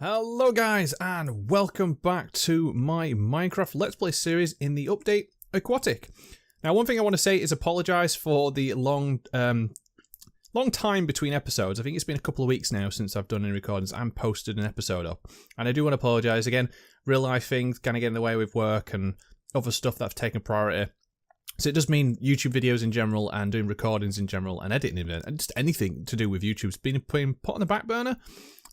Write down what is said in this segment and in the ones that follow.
Hello guys and welcome back to my Minecraft Let's Play series in the update Aquatic. Now one thing I want to say is apologise for the long time between episodes. I think it's been a couple of weeks now since I've done any recordings and posted an episode up. And I do want to apologise again, real life things kind of get in the way with work and other stuff that's taken priority. So it does mean YouTube videos in general and doing recordings in general and editing and just anything to do with YouTube's been put on the back burner.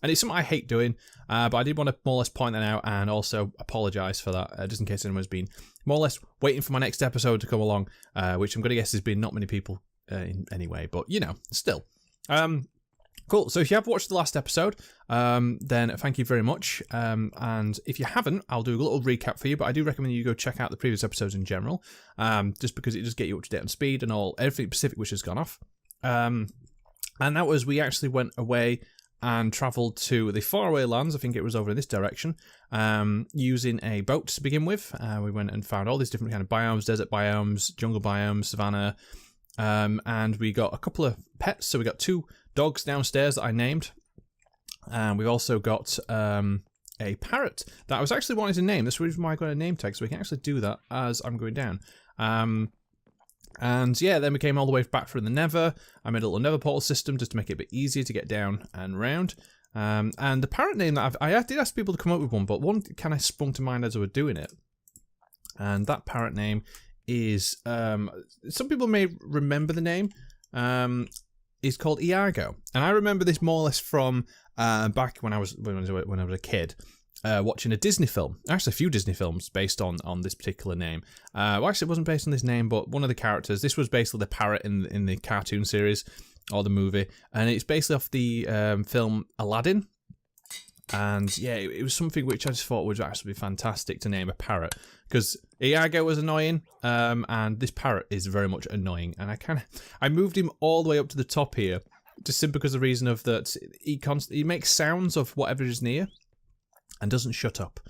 And it's something I hate doing, but I did want to more or less point that out and also apologise for that, just in case anyone's been more or less waiting for my next episode to come along, which I'm going to guess has been not many people anyway, but you know, still. Cool, so if you have watched the last episode, then thank you very much, and if you haven't, I'll do a little recap for you, but I do recommend you go check out the previous episodes in general, just because it does get you up to date on speed and everything specific which has gone off. And that was, we actually went away and travelled to the faraway lands. I think it was over in this direction, using a boat to begin with. We went and found all these different kind of biomes, desert biomes, jungle biomes, savannah, and we got a couple of pets. So we got 2 dogs downstairs that I named, and we've also got a parrot that I was actually wanting to name. That's the reason why I got a name tag, so we can actually do that as I'm going down. And yeah, then we came all the way back through the Nether. I made a little Nether portal system just to make it a bit easier to get down and round. And the parrot name that I did ask people to come up with one, but one kind of sprung to mind as I was doing it. And that parrot name is, some people may remember the name, is called Iago. And I remember this more or less from back when I was a kid. Watching a Disney film, actually a few Disney films based on this particular name. Well, actually it wasn't based on this name, but one of the characters, this was basically the parrot in the cartoon series, or the movie, and it's basically off the film Aladdin. And yeah, it was something which I just thought would actually be fantastic to name a parrot, because Iago was annoying, and this parrot is very much annoying, and I moved him all the way up to the top here, just simply because of the reason of that he makes sounds of whatever is near, and doesn't shut up.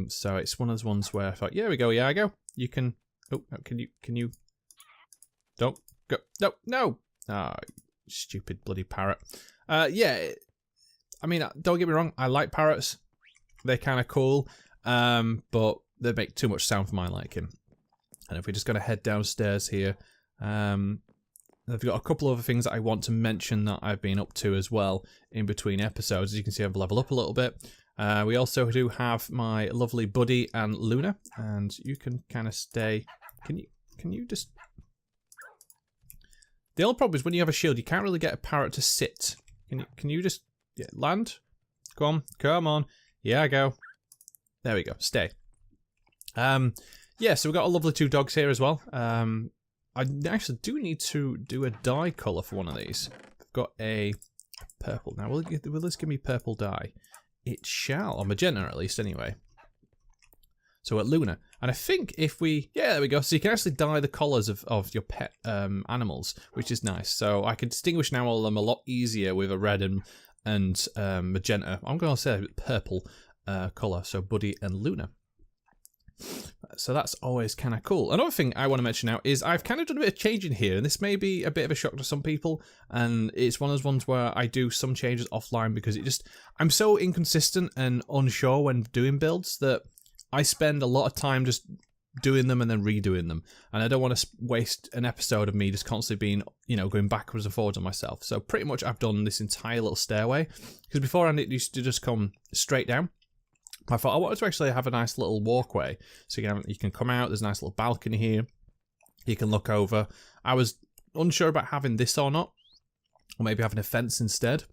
So it's one of those ones where I thought, yeah, we go, Iago. You can. Oh, can you? Don't go. No. Ah, oh, stupid bloody parrot. Yeah. I mean, don't get me wrong. I like parrots. They're kind of cool. But they make too much sound for my liking. And if we're just gonna head downstairs here, I've got a couple of other things that I want to mention that I've been up to as well in between episodes. As you can see, I've leveled up a little bit. We also do have my lovely Buddy and Luna, and you can kind of stay. Can you just? The only problem is when you have a shield, you can't really get a parrot to sit. Can you just land? Come on. Yeah, I go. There we go. Stay. Yeah, so we've got a lovely 2 dogs here as well. I actually do need to do a dye colour for one of these. I've got a purple. Now, will this give me purple dye? It shall, or magenta at least, anyway. So at Luna. And I think if we... Yeah, there we go. So you can actually dye the collars of your pet animals, which is nice. So I can distinguish now all of them a lot easier with a red and magenta. I'm going to say purple colour. So Buddy and Luna. So that's always kind of cool. Another thing I want to mention now is I've kind of done a bit of changing here, and this may be a bit of a shock to some people, and it's one of those ones where I do some changes offline because I'm so inconsistent and unsure when doing builds that I spend a lot of time just doing them and then redoing them, and I don't want to waste an episode of me just constantly being, you know, going backwards and forwards on myself. So pretty much I've done this entire little stairway, because beforehand it used to just come straight down. I thought I wanted to actually have a nice little walkway, so you can come out. There's a nice little balcony here. You can look over. I was unsure about having this or not, or maybe having a fence instead.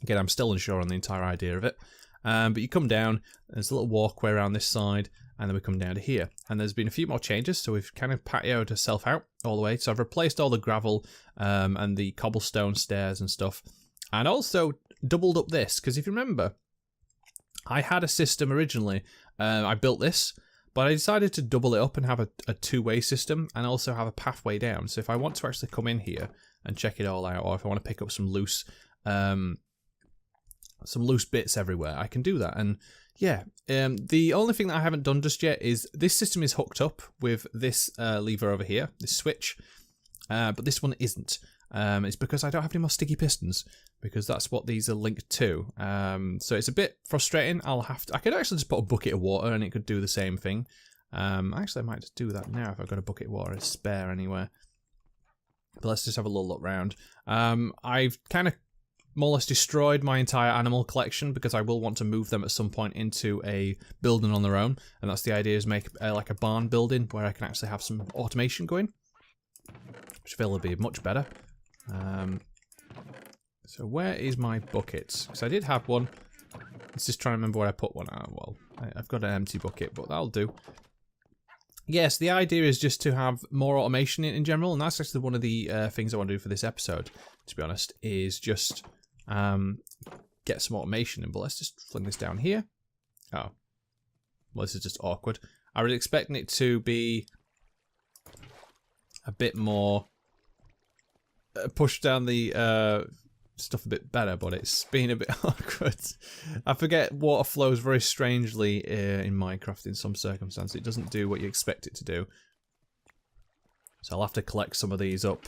Again, I'm still unsure on the entire idea of it. But you come down. There's a little walkway around this side, and then we come down to here. And there's been a few more changes, so we've kind of patioed ourselves out all the way. So I've replaced all the gravel and the cobblestone stairs and stuff, and also doubled up this, because if you remember, I had a system originally. I built this, but I decided to double it up and have a 2-way system, and also have a pathway down. So if I want to actually come in here and check it all out, or if I want to pick up some loose bits everywhere, I can do that. And yeah, the only thing that I haven't done just yet is this system is hooked up with this lever over here, this switch, but this one isn't. It's because I don't have any more sticky pistons, because that's what these are linked to. So it's a bit frustrating. I could actually just put a bucket of water and it could do the same thing. Actually, I might just do that now if I've got a bucket of water spare anywhere. But let's just have a little look round. I've kind of more or less destroyed my entire animal collection because I will want to move them at some point into a building on their own. And that's the idea, is make like a barn building where I can actually have some automation going, which I feel will be much better. So where is my bucket? Because I did have one. Let's just try and remember where I put one. Oh, well, I've got an empty bucket, but that'll do. Yes, the idea is just to have more automation in general, and that's actually one of the things I want to do for this episode, to be honest, is just get some automation in. But let's just fling this down here. Oh. Well, this is just awkward. I was expecting it to be a bit more push down the stuff a bit better, but it's been a bit awkward. I forget water flows very strangely in Minecraft in some circumstances. It doesn't do what you expect it to do. So I'll have to collect some of these up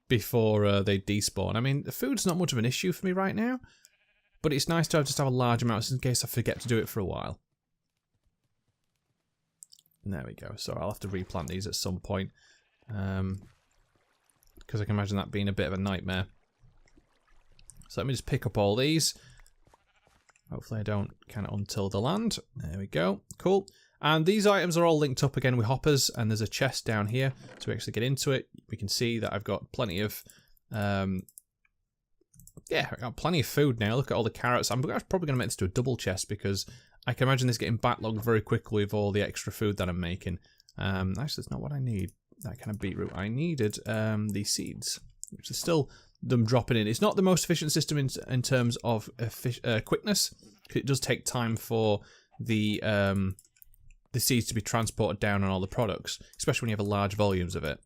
before they despawn. I mean, the food's not much of an issue for me right now, but it's nice to just have a large amount just in case I forget to do it for a while. And there we go. So I'll have to replant these at some point. Because I can imagine that being a bit of a nightmare. So let me just pick up all these. Hopefully I don't kind of untill the land. There we go. Cool. And these items are all linked up again with hoppers, and there's a chest down here. So we actually get into it. We can see that I've got plenty of yeah, I've got plenty of food now. Look at all the carrots. I'm probably going to make this to a double chest because I can imagine this getting backlogged very quickly with all the extra food that I'm making. Actually, that's not what I need. That kind of beetroot. I needed the seeds, which is still them dropping in. It's not the most efficient system in terms of quickness. It does take time for the seeds to be transported down on all the products, especially when you have large volumes of it.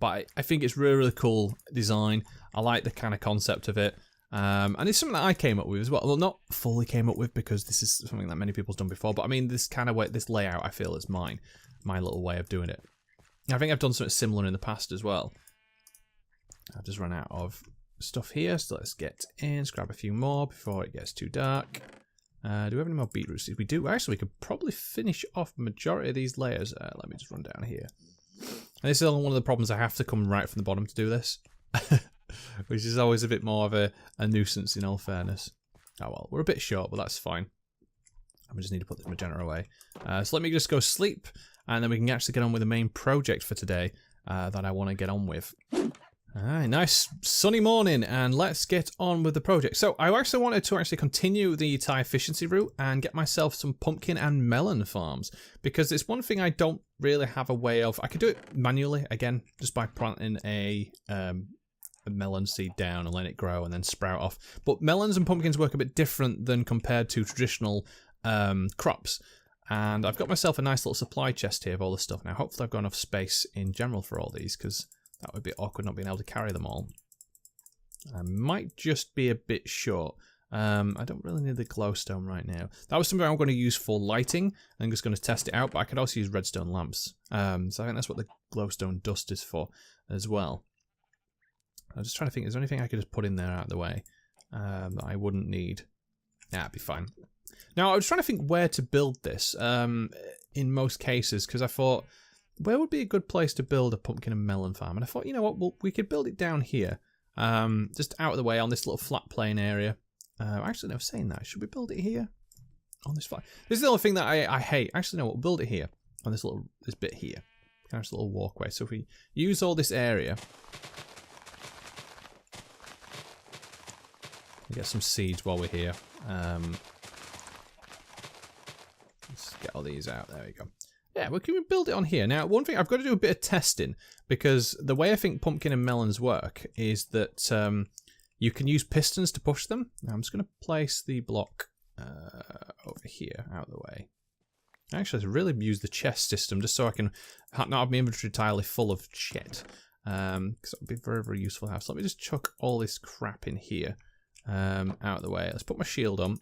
But I think it's really, really cool design. I like the kind of concept of it. And it's something that I came up with as well. Well, not fully came up with because this is something that many people's done before. But I mean, this kind of way, this layout, I feel is mine. My little way of doing it. I think I've done something similar in the past as well. I've just run out of stuff here, so let's get in, let's grab a few more before it gets too dark. Do we have any more beetroots? If we do, actually, we could probably finish off the majority of these layers. Let me just run down here. And this is one of the problems. I have to come right from the bottom to do this, which is always a bit more of a nuisance in all fairness. Oh well, we're a bit short, but that's fine. I just need to put this magenta away. So let me just go sleep, and then we can actually get on with the main project for today that I want to get on with. Alright, nice sunny morning, and let's get on with the project. So I actually wanted to continue the Thai efficiency route and get myself some pumpkin and melon farms, because it's one thing I don't really have a way of. I could do it manually, again, just by planting a melon seed down and let it grow and then sprout off. But melons and pumpkins work a bit different than compared to traditional crops. And I've got myself a nice little supply chest here of all this stuff. Now, hopefully I've got enough space in general for all these, because that would be awkward not being able to carry them all. I might just be a bit short. I don't really need the glowstone right now. That was something I'm going to use for lighting. I'm just going to test it out, but I could also use redstone lamps. So I think that's what the glowstone dust is for as well. I'm just trying to think, is there anything I could just put in there out of the way that I wouldn't need? Yeah, it'd be fine. Now, I was trying to think where to build this in most cases, because I thought, where would be a good place to build a pumpkin and melon farm? And I thought, you know what, well, we could build it down here, just out of the way on this little flat plain area. Actually, no, saying that, should we build it here? On this flat? This is the only thing that I hate. Actually, no, we'll build it here, on this bit here. Kind of this little walkway. So if we use all this area, we get some seeds while we're here. Let's get all these out. There we go. Yeah, we can build it on here. Now, one thing, I've got to do a bit of testing, because the way I think pumpkin and melons work is that you can use pistons to push them. Now, I'm just going to place the block over here, out of the way. Actually, I've really used the chest system just so I can not have my inventory entirely full of shit. Because it would be very, very useful to have. So let me just chuck all this crap in here, out of the way. Let's put my shield on,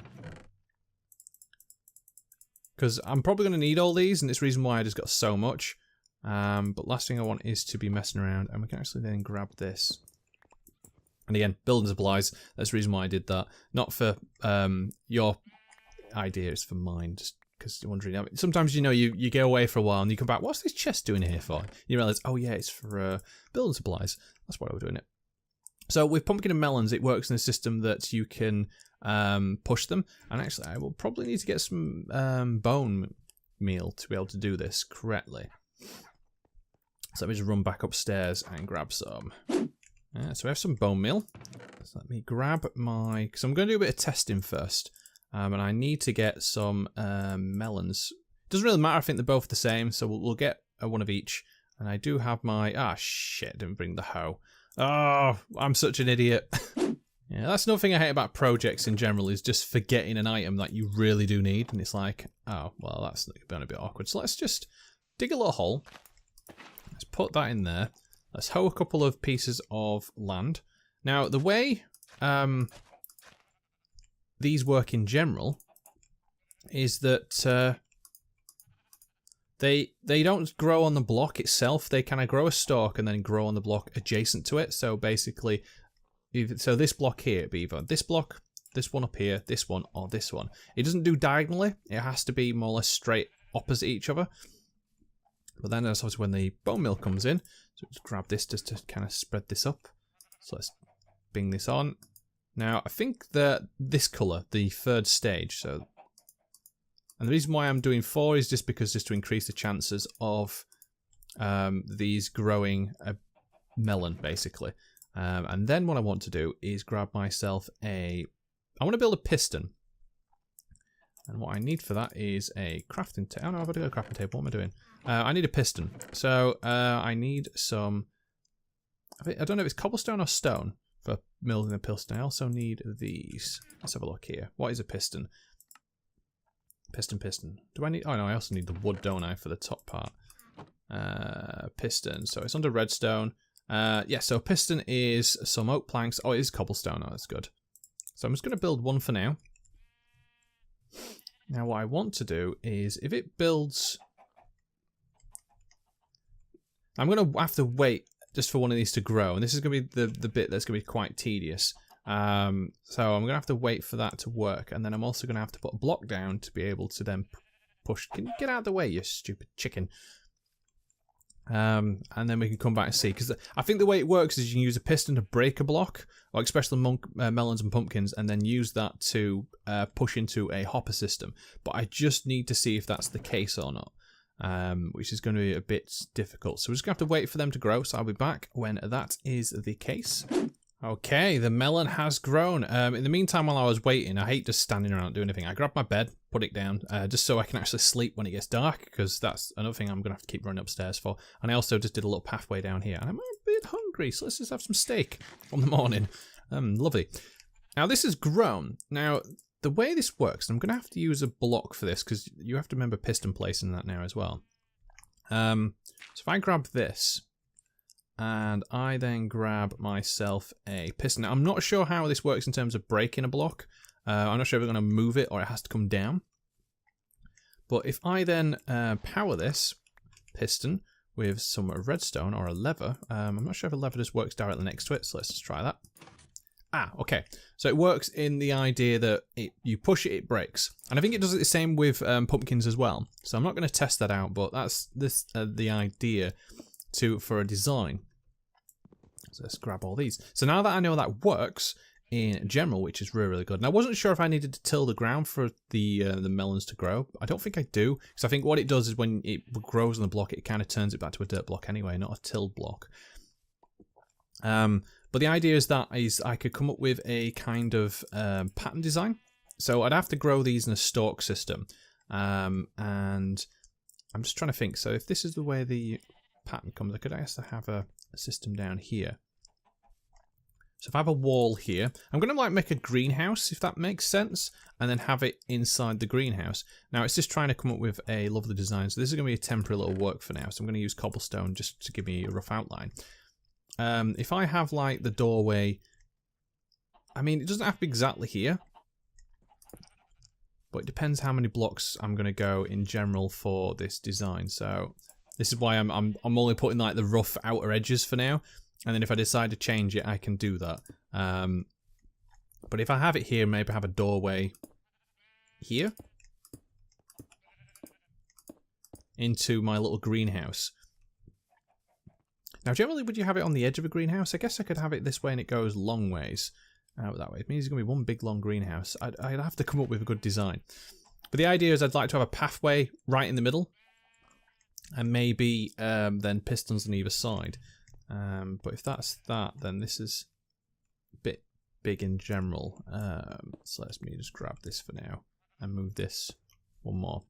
because I'm probably going to need all these, and it's the reason why I just got so much. But last thing I want is to be messing around, and we can actually then grab this. And again, building supplies, that's the reason why I did that. Not for your idea, it's for mine, just because you're wondering. I mean, sometimes, you know, you go away for a while and you come back, what's this chest doing here for? You realise, oh yeah, it's for building supplies. That's why we're doing it. So with pumpkin and melons, it works in a system that you can push them. And actually, I will probably need to get some bone meal to be able to do this correctly. So let me just run back upstairs and grab some. So we have some bone meal. So let me grab my... because I'm going to do a bit of testing first. And I need to get some melons. Doesn't really matter, I think they're both the same. So we'll get one of each. And I do have my... ah, shit, didn't bring the hoe. Oh, I'm such an idiot. Yeah, that's another thing I hate about projects in general, is just forgetting an item that you really do need. And it's like, oh, well, that's going to be awkward. So let's just dig a little hole. Let's put that in there. Let's hoe a couple of pieces of land. Now, the way these work in general is that they don't grow on the block itself. They kind of grow a stalk and then grow on the block adjacent to it. So basically, so this block here, it'd be either this block, this one up here, this one, or this one. It doesn't do diagonally. It has to be more or less straight opposite each other. But then that's obviously when the bone meal comes in. So let's grab this just to kind of spread this up. So let's bing this on. Now, I think that this colour, the third stage, so... and the reason why I'm doing 4 is just because just to increase the chances of these growing a melon, basically. And then what I want to do is grab myself a... I want to build a piston. And what I need for that is a crafting table. Oh no, I've got to go to a crafting table. What am I doing? I need a piston. So I need some... I don't know if it's cobblestone or stone for building a piston. I also need these. Let's have a look here. What is a piston? Piston. Do I need... oh no, I also need the wood, don't I, for the top part. Piston. So it's under redstone. Yeah, so piston is some oak planks. Oh, it is cobblestone. Oh, that's good. So I'm just going to build one for now. Now what I want to do is, if it builds... I'm going to have to wait just for one of these to grow. And this is going to be the bit that's going to be quite tedious. So I'm going to have to wait for that to work. And then I'm also going to have to put a block down to be able to then push... can you get out of the way, you stupid chicken? And then we can come back and see. Because I think the way it works is you can use a piston to break a block, like especially melons and pumpkins, and then use that to push into a hopper system. But I just need to see if that's the case or not, which is going to be a bit difficult. So we're just going to have to wait for them to grow. So I'll be back when that is the case. Okay, the melon has grown. In the meantime, while I was waiting, I hate just standing around doing anything. I grabbed my bed, put it down, just so I can actually sleep when it gets dark, because that's another thing I'm going to have to keep running upstairs for. And I also just did a little pathway down here. And I'm a bit hungry, so let's just have some steak on the morning. Lovely. Now, this has grown. Now, the way this works, I'm going to have to use a block for this, because you have to remember piston placing that now as well. So if I grab this... and I then grab myself a piston. Now, I'm not sure how this works in terms of breaking a block. I'm not sure if we're going to move it or it has to come down. But if I then power this piston with some redstone or a lever, I'm not sure if a lever just works directly next to it, so let's just try that. Ah, okay. So it works in the idea that you push it, it breaks. And I think it does it the same with pumpkins as well. So I'm not going to test that out, but that's the idea for a design. So let's grab all these. So now that I know that works in general, which is really, really good. And I wasn't sure if I needed to till the ground for the melons to grow. I don't think I do, because I think what it does is when it grows on the block, it kind of turns it back to a dirt block anyway, not a tilled block. But the idea is that I could come up with a kind of pattern design. So I'd have to grow these in a stalk system. And I'm just trying to think. So if this is the way the pattern comes, I could actually have a system down here. So if I have a wall here, I'm going to like make a greenhouse, if that makes sense, and then have it inside the greenhouse. Now it's just trying to come up with a lovely design. So this is going to be a temporary little work for now. So I'm going to use cobblestone just to give me a rough outline. If I have like the doorway, I mean, it doesn't have to be exactly here, but it depends how many blocks I'm going to go in general for this design. So This is why I'm only putting like the rough outer edges for now, and then if I decide to change it, I can do that. But if I have it here, maybe have a doorway here into my little greenhouse. Now, generally, would you have it on the edge of a greenhouse? I guess I could have it this way and it goes long ways out that way. It means it's going to be one big long greenhouse. I'd have to come up with a good design. But the idea is I'd like to have a pathway right in the middle and maybe then pistons on either side. But if that's that, then this is a bit big in general. So let me just grab this for now and move this one more.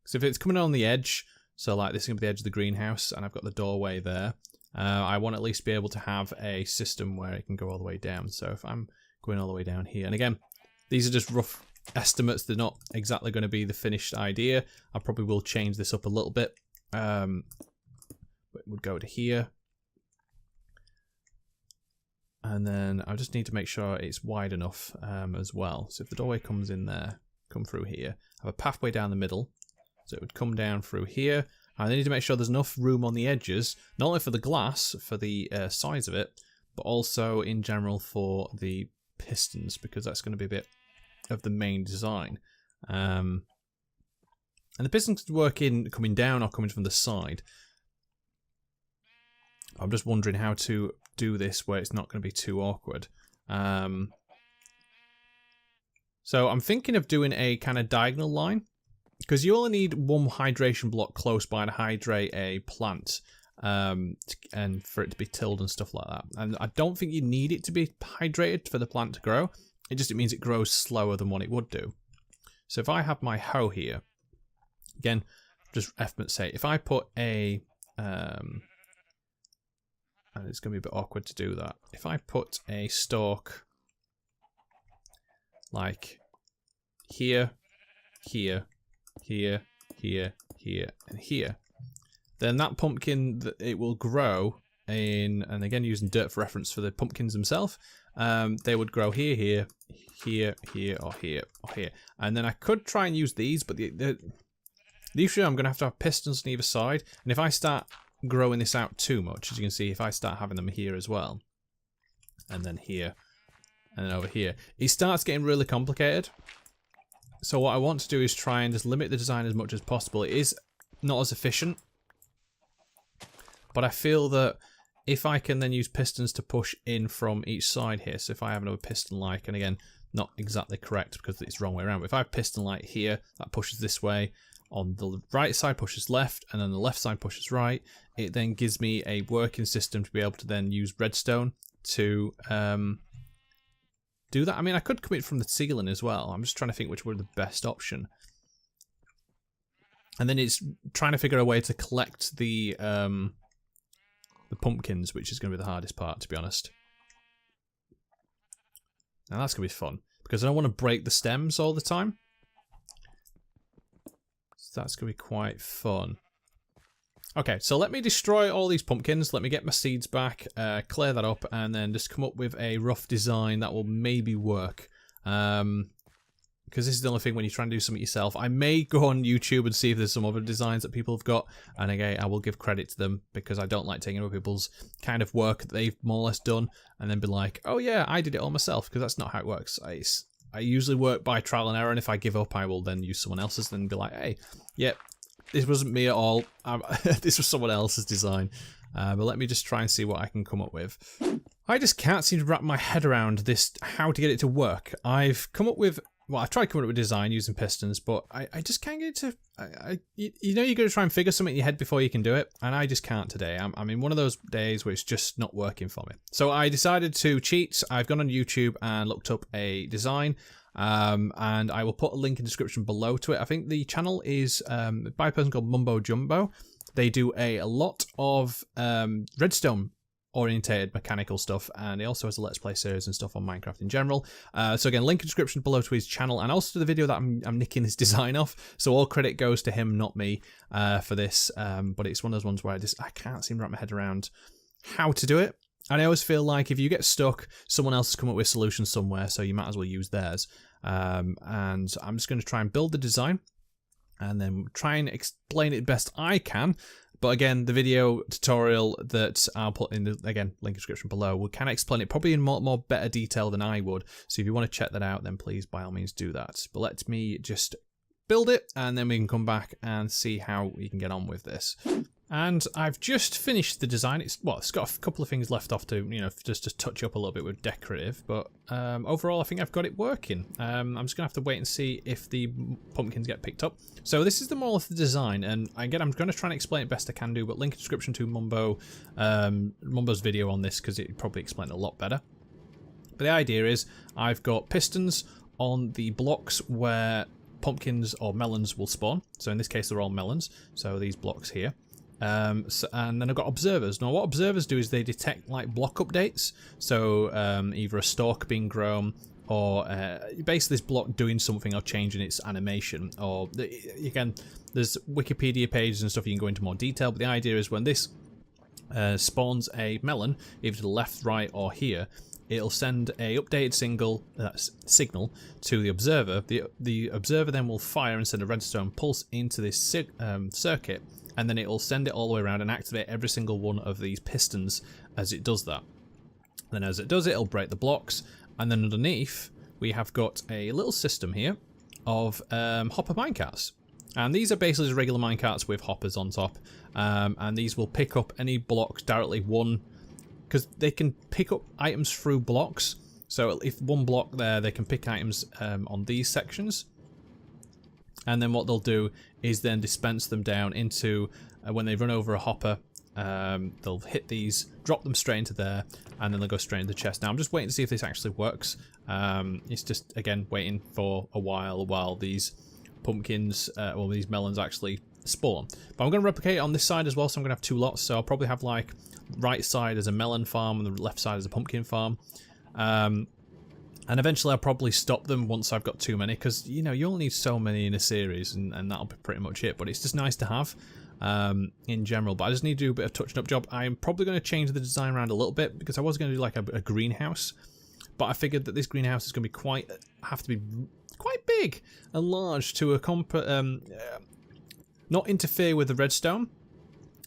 So if it's coming on the edge, so like this is going to be the edge of the greenhouse and I've got the doorway there, I want to at least be able to have a system where it can go all the way down. So if I'm going all the way down here, and again, these are just rough estimates, they're not exactly going to be the finished idea. I probably will change this up a little bit. But it would go to here. And then I just need to make sure it's wide enough as well. So if the doorway comes in there, come through here, have a pathway down the middle. So it would come down through here. I need to make sure there's enough room on the edges, not only for the glass, for the size of it, but also in general for the pistons, because that's going to be a bit of the main design. And the pistons could work in coming down or coming from the side. I'm just wondering how to do this where it's not going to be too awkward. So I'm thinking of doing a kind of diagonal line, because you only need one hydration block close by to hydrate a plant, and for it to be tilled and stuff like that. And I don't think you need it to be hydrated for the plant to grow. It means it grows slower than what it would do. So if I have my hoe here, again, just estimate say, if I put a, and it's going to be a bit awkward to do that. If I put a stalk like here, here, here, here, here, and here, then that pumpkin, it will grow in, and again using dirt for reference for the pumpkins themselves, they would grow here, here, here, here, or here, or here. And then I could try and use these, but the issue, I'm going to have pistons on either side, and if I start growing this out too much, as you can see, if I start having them here as well, and then here, and then over here, it starts getting really complicated. So what I want to do is try and just limit the design as much as possible. It is not as efficient, but I feel that if I can then use pistons to push in from each side here, so if I have another piston like, and again, not exactly correct because it's the wrong way around, but if I have piston light here, that pushes this way, on the right side pushes left, and then the left side pushes right, it then gives me a working system to be able to then use redstone to do that. I mean, I could commit from the ceiling as well. I'm just trying to think which would be the best option. And then it's trying to figure a way to collect the pumpkins, which is going to be the hardest part, to be honest. Now that's going to be fun, because I don't want to break the stems all the time. So that's going to be quite fun. Okay, so let me destroy all these pumpkins, let me get my seeds back, clear that up, and then just come up with a rough design that will maybe work. Because this is the only thing when you're trying to do something yourself. I may go on YouTube and see if there's some other designs that people have got, and again, I will give credit to them, because I don't like taking other people's kind of work that they've more or less done, and then be like, oh yeah, I did it all myself, because that's not how it works. I usually work by trial and error, and if I give up, I will then use someone else's and be like, hey, yep. This wasn't me at all. This was someone else's design. But let me just try and see what I can come up with. I just can't seem to wrap my head around this, how to get it to work. I've come up with, well, I've tried coming up with a design using pistons, but I just can't get it to, you know, you're going to try and figure something in your head before you can do it, and I just can't today. I'm in one of those days where it's just not working for me. So I decided to cheat. I've gone on YouTube and looked up a design. And I will put a link in the description below to it. I think the channel is by a person called Mumbo Jumbo. They do a lot of redstone orientated mechanical stuff, and he also has a Let's Play series and stuff on Minecraft in general. So again, link in the description below to his channel, and also to the video that I'm nicking his design off. So all credit goes to him, not me, for this. But it's one of those ones where I can't seem to wrap my head around how to do it. And I always feel like if you get stuck, someone else has come up with solutions somewhere, so you might as well use theirs. And I'm just going to try and build the design, and then try and explain it best I can, But again, the video tutorial that I'll put in the, again, link description below will kind of explain it probably in more better detail than I would. So if you want to check that out, then please by all means do that. But let me just build it, and then we can come back and see how we can get on with this. And I've just finished the design. It's got a couple of things left off to, just to touch up a little bit with decorative, but overall I think I've got it working. I'm just gonna have to wait and see if the pumpkins get picked up. So this is the more of the design, and again I'm gonna try and explain it best I can do, but link in description to Mumbo's video on this, because it probably explained it a lot better. But the idea is I've got pistons on the blocks where pumpkins or melons will spawn. So in this case they're all melons, so these blocks here. And then I've got observers. Now what observers do is they detect like block updates, so either a stalk being grown, or basically this block doing something or changing its animation, or again there's Wikipedia pages and stuff you can go into more detail, but the idea is when this spawns a melon, either to the left, right or here, it'll send a updated signal to the observer. The observer then will fire and send a redstone pulse into this circuit, and then it'll send it all the way around and activate every single one of these pistons as it does that. Then as it does it, it'll break the blocks, and then underneath we have got a little system here of hopper minecarts. And these are basically just regular minecarts with hoppers on top, and these will pick up any blocks directly because they can pick up items through blocks. So if one block there, they can pick items on these sections. And then what they'll do is then dispense them down into, when they run over a hopper, they'll hit these, drop them straight into there, and then they'll go straight into the chest. Now I'm just waiting to see if this actually works. It's just, again, waiting for a while these pumpkins, or these melons actually spawn. But I'm going to replicate it on this side as well, so I'm going to have two lots. So I'll probably have like right side as a melon farm and the left side as a pumpkin farm. And eventually I'll probably stop them once I've got too many, because you only need so many in a series, and that'll be pretty much it. But it's just nice to have in general. But I just need to do a bit of touching up job. I'm probably going to change the design around a little bit, because I was going to do like a greenhouse, but I figured that this greenhouse is going to be have to be quite big and large to not interfere with the redstone,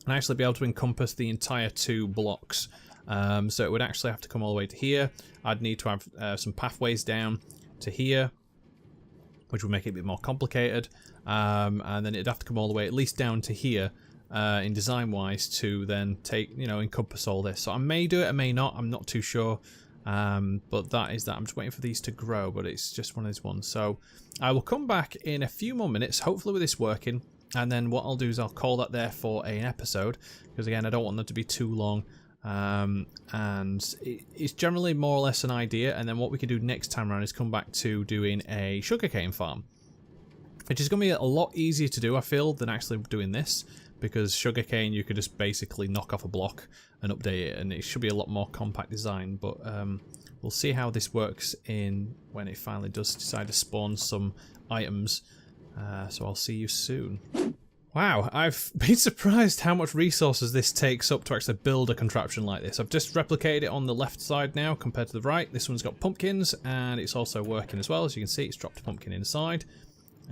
and actually be able to encompass the entire 2 blocks. So it would actually have to come all the way to here. I'd need to have some pathways down to here, which would make it a bit more complicated. And then it'd have to come all the way at least down to here in design wise to then take, encompass all this. So I may do it, I may not, I'm not too sure. But that is that. I'm just waiting for these to grow, but it's just one of these ones. So I will come back in a few more minutes, hopefully with this working. And then what I'll do is I'll call that there for an episode, because again I don't want them to be too long. And it's generally more or less an idea, and then what we can do next time around is come back to doing a sugarcane farm, which is going to be a lot easier to do, I feel, than actually doing this, because sugarcane you could just basically knock off a block and update it, and it should be a lot more compact design. But we'll see how this works when it finally does decide to spawn some items. So I'll see you soon. Wow, I've been surprised how much resources this takes up to actually build a contraption like this. I've just replicated it on the left side now compared to the right. This one's got pumpkins, and it's also working as well. As you can see, it's dropped a pumpkin inside.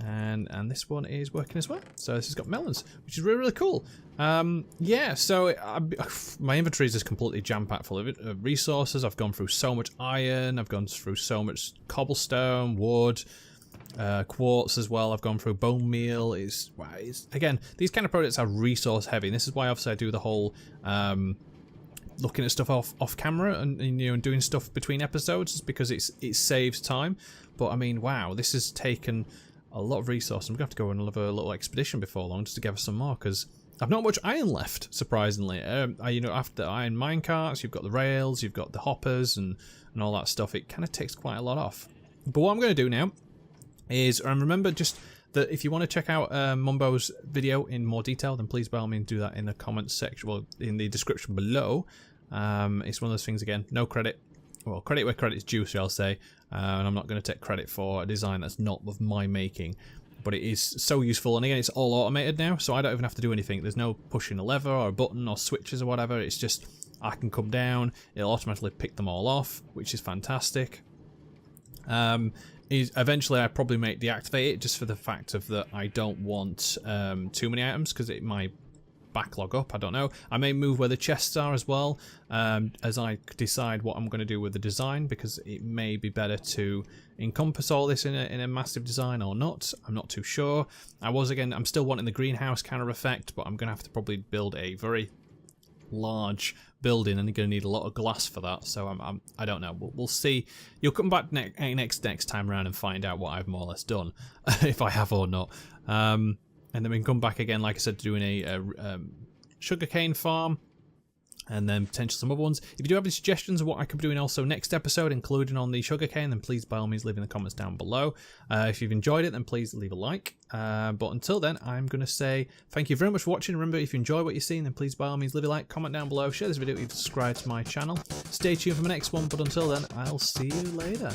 And this one is working as well. So this has got melons, which is really, really cool. Yeah, so my inventory is just completely jam-packed full of resources. I've gone through so much iron. I've gone through so much cobblestone, wood, quartz as well. I've gone through bone meal. Again, these kind of products are resource heavy, and this is why obviously I do the whole looking at stuff off camera and doing stuff between episodes, is because it saves time. But I mean, wow, this has taken a lot of resources. I'm gonna have to go on another little expedition before long just to gather some more, because I've not much iron left, surprisingly. After the iron minecarts, you've got the rails, you've got the hoppers and all that stuff. It kind of takes quite a lot off. But what I'm going to do now is, remember just that if you want to check out Mumbo's video in more detail, then please by all means do that in the comments section, well, in the description below. It's one of those things, again, no credit. Well, credit where credit's due, shall I say. And I'm not going to take credit for a design that's not of my making. But it is so useful, and again, it's all automated now, so I don't even have to do anything. There's no pushing a lever or a button or switches or whatever. It's just, I can come down, it'll automatically pick them all off, which is fantastic. Eventually I probably may deactivate it, just for the fact of that I don't want too many items, because it might backlog up. I don't know. I may move where the chests are as well, as I decide what I'm going to do with the design, because it may be better to encompass all this in a massive design or not. I'm not too sure. I'm still wanting the greenhouse kind of effect, but I'm going to have to probably build a very large building, and you're going to need a lot of glass for that. So I don't know. We'll see. You'll come back next time around and find out what I've more or less done, if I have or not. And then we can come back again, like I said, doing a sugarcane farm, and then potentially some other ones. If you do have any suggestions of what I could be doing also next episode, including on the sugarcane, then please by all means leave in the comments down below. If you've enjoyed it, then please leave a like. But until then, I'm going to say thank you very much for watching. Remember, if you enjoy what you're seeing, then please by all means leave a like, comment down below, share this video if you've subscribed to my channel. Stay tuned for my next one, but until then, I'll see you later.